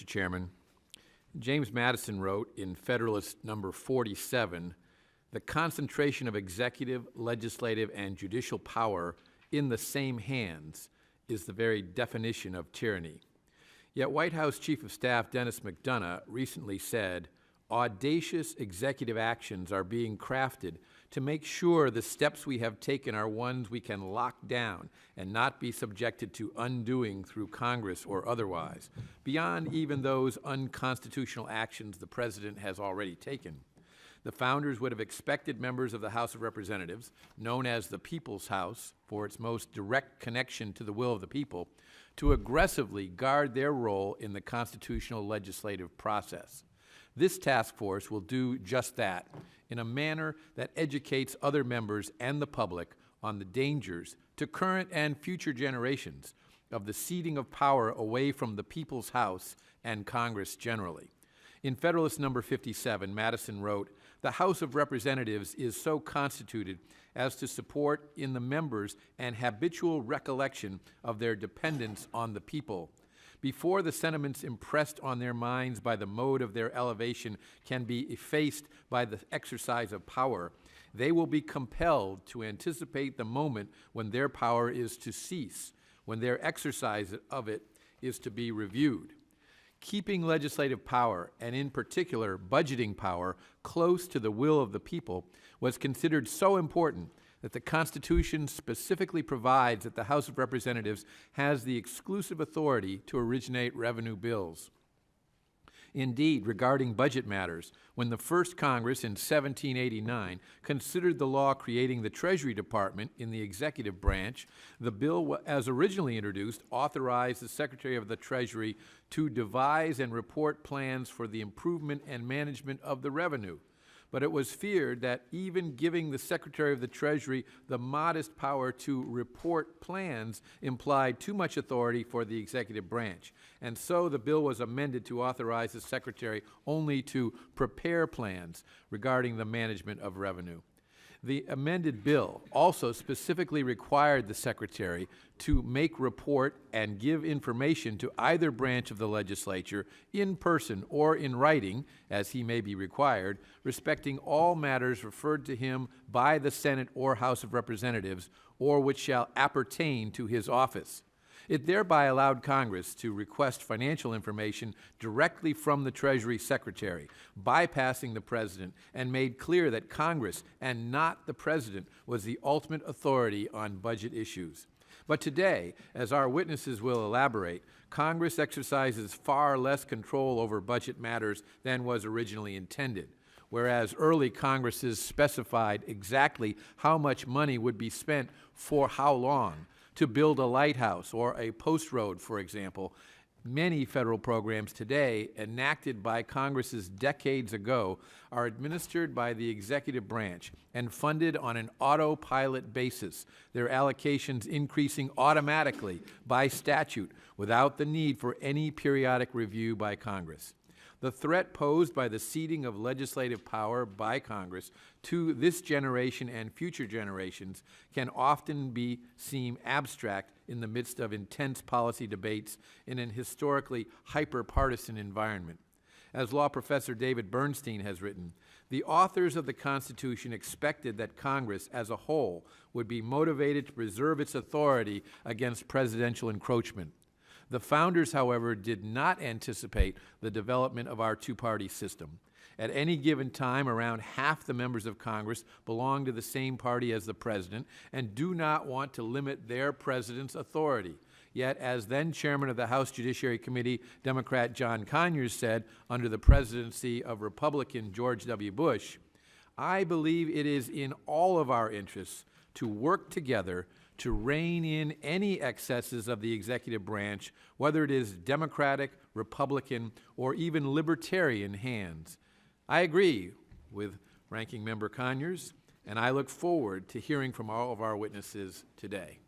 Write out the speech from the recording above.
Mr. Chairman. James Madison wrote in Federalist number 47, "The concentration of executive, legislative, and judicial power in the same hands is the very definition of tyranny." Yet White House Chief of Staff Dennis McDonough recently said, "Audacious executive actions are being crafted to make sure the steps we have taken are ones we can lock down and not be subjected to undoing through Congress or otherwise, beyond even those unconstitutional actions the President has already taken." The founders would have expected members of the House of Representatives, known as the People's House for its most direct connection to the will of the people, to aggressively guard their role in the constitutional legislative process. This task force will do just that in a manner that educates other members and the public on the dangers to current and future generations of the ceding of power away from the People's House and Congress generally. In Federalist number 57, Madison wrote, "The House of Representatives is so constituted as to support in the members an habitual recollection of their dependence on the people. Before the sentiments impressed on their minds by the mode of their elevation can be effaced by the exercise of power, they will be compelled to anticipate the moment when their power is to cease, when their exercise of it is to be reviewed." Keeping legislative power, and in particular budgeting power, close to the will of the people was considered so important that the Constitution specifically provides that the House of Representatives has the exclusive authority to originate revenue bills. Indeed, regarding budget matters, when the first Congress in 1789 considered the law creating the Treasury Department in the executive branch, the bill, as originally introduced, authorized the Secretary of the Treasury to devise and report plans for the improvement and management of the revenue. But it was feared that even giving the Secretary of the Treasury the modest power to report plans implied too much authority for the executive branch. And so the bill was amended to authorize the Secretary only to prepare plans regarding the management of revenue. The amended bill also specifically required the Secretary to make report and give information to either branch of the legislature in person or in writing, as he may be required, respecting all matters referred to him by the Senate or House of Representatives, or which shall appertain to his office. It thereby allowed Congress to request financial information directly from the Treasury Secretary, bypassing the President, and made clear that Congress and not the President was the ultimate authority on budget issues. But today, as our witnesses will elaborate, Congress exercises far less control over budget matters than was originally intended. Whereas early Congresses specified exactly how much money would be spent for how long, to build a lighthouse or a post road, for example, many federal programs today, enacted by Congresses decades ago, are administered by the executive branch and funded on an autopilot basis, their allocations increasing automatically by statute without the need for any periodic review by Congress. The threat posed by the ceding of legislative power by Congress to this generation and future generations can often seem abstract in the midst of intense policy debates in an historically hyper-partisan environment. As law professor David Bernstein has written, the authors of the Constitution expected that Congress as a whole would be motivated to preserve its authority against presidential encroachment. The founders, however, did not anticipate the development of our two-party system. At any given time, around half the members of Congress belong to the same party as the President and do not want to limit their President's authority. Yet, as then Chairman of the House Judiciary Committee, Democrat John Conyers said under the presidency of Republican George W. Bush, "I believe it is in all of our interests to work together to rein in any excesses of the executive branch, whether it is Democratic, Republican, or even Libertarian hands." I agree with Ranking Member Conyers, and I look forward to hearing from all of our witnesses today.